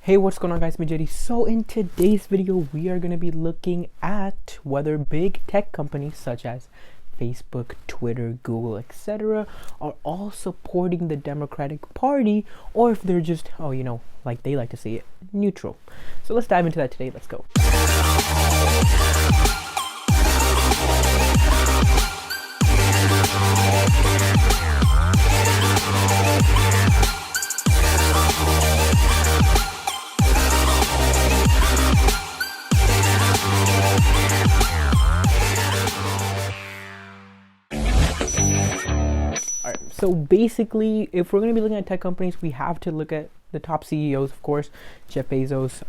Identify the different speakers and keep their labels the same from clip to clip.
Speaker 1: Hey, what's going on, guys? My Jedi. So in today's video we are going to be looking at whether big tech companies such as Facebook, Twitter, Google, etc. are all supporting the Democratic Party, or if they're just, like they like to say it, neutral. So let's dive into that today. Let's go. So basically, if we're going to be looking at tech companies, we have to look at the top CEOs, of course. Jeff Bezos,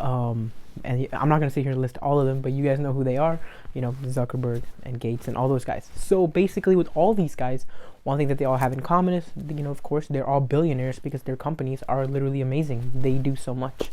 Speaker 1: and I'm not going to sit here and list all of them, but you guys know who they are. Zuckerberg and Gates and all those guys. So basically, with all these guys, one thing that they all have in common is, of course, they're all billionaires because their companies are literally amazing. They do so much.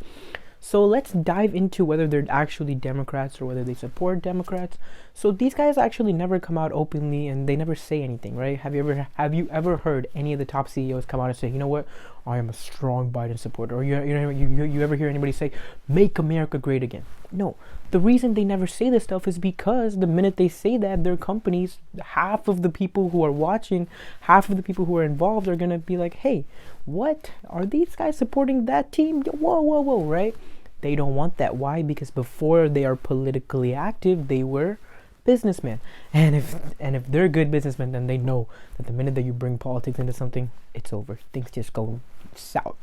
Speaker 1: So let's dive into whether they're actually Democrats or whether they support Democrats. So these guys actually never come out openly and they never say anything, right? Have you ever heard any of the top CEOs come out and say, you know what, I am a strong Biden supporter? Or you ever hear anybody say, make America great again? No. The reason they never say this stuff is because the minute they say that, their companies, half of the people who are watching, half of the people who are involved are going to be like, hey, what? Are these guys supporting that team? Whoa, right? They don't want that. Why? Because before they are politically active, they were businessmen. And if they're good businessmen, then they know that the minute that you bring politics into something, it's over. Things just go south.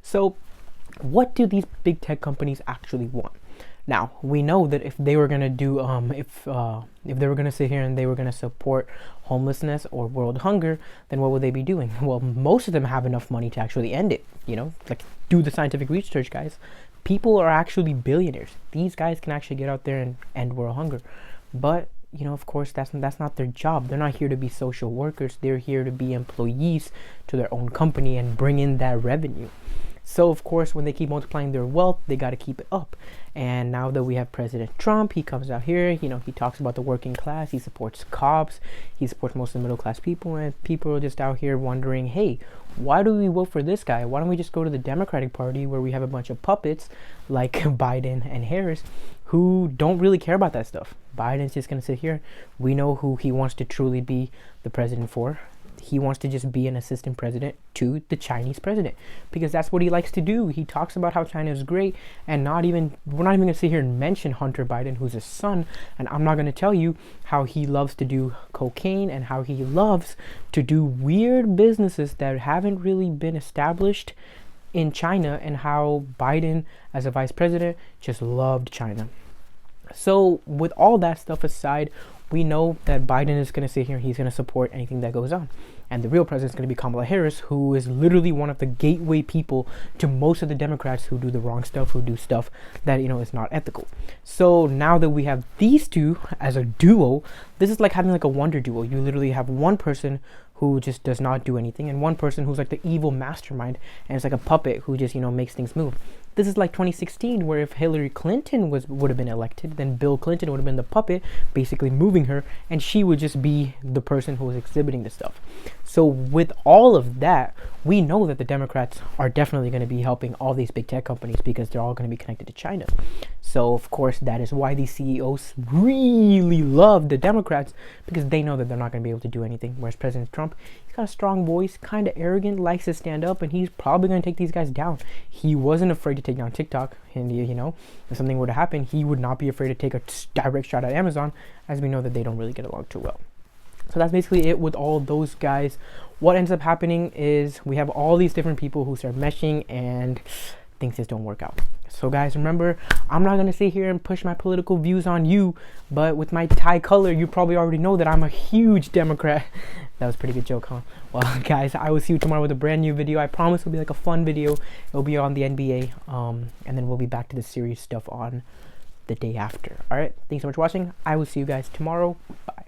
Speaker 1: So what do these big tech companies actually want? Now, we know that if they were going to do, if they were going to sit here and they were going to support homelessness or world hunger, then what would they be doing? Well, most of them have enough money to actually end it, like do the scientific research, guys. People are actually billionaires. These guys can actually get out there and end world hunger. But, of course, that's not their job. They're not here to be social workers. They're here to be employees to their own company and bring in that revenue. So, of course, when they keep multiplying their wealth, they got to keep it up. And now that we have President Trump, he comes out here, he talks about the working class. He supports cops. He supports most of the middle class people. And people are just out here wondering, hey, why do we vote for this guy? Why don't we just go to the Democratic Party where we have a bunch of puppets like Biden and Harris who don't really care about that stuff? Biden's just going to sit here. We know who he wants to truly be the president for. He wants to just be an assistant president to the Chinese president because that's what he likes to do. He talks about how China is great, and we're not even going to sit here and mention Hunter Biden, who's his son. And I'm not going to tell you how he loves to do cocaine and how he loves to do weird businesses that haven't really been established in China, and how Biden, as a vice president, just loved China. So with all that stuff aside, we know that Biden is going to sit here and he's going to support anything that goes on. And the real president is going to be Kamala Harris, who is literally one of the gateway people to most of the Democrats who do the wrong stuff, who do stuff that, is not ethical. So now that we have these two as a duo, this is like having like a wonder duo. You literally have one person who just does not do anything and one person who's like the evil mastermind, and it's like a puppet who just, makes things move. This is like 2016, where if Hillary Clinton would have been elected, then Bill Clinton would have been the puppet, basically moving her, and she would just be the person who was exhibiting the stuff. So with all of that, we know that the Democrats are definitely going to be helping all these big tech companies because they're all going to be connected to China. So of course, that is why these CEOs really love the Democrats, because they know that they're not going to be able to do anything. Whereas President Trump, he's got a strong voice, kind of arrogant, likes to stand up, and he's probably going to take these guys down. He wasn't afraid to take down TikTok, and if something were to happen, he would not be afraid to take a direct shot at Amazon, as we know that they don't really get along too well. So that's basically it with all those guys. What ends up happening is we have all these different people who start meshing and things just don't work out. So guys, remember, I'm not going to sit here and push my political views on you, but with my tie color, you probably already know that I'm a huge Democrat. That was a pretty good joke, huh? Well, guys, I will see you tomorrow with a brand new video. I promise it'll be like a fun video. It'll be on the NBA, and then we'll be back to the serious stuff on the day after. All right, thanks so much for watching. I will see you guys tomorrow. Bye.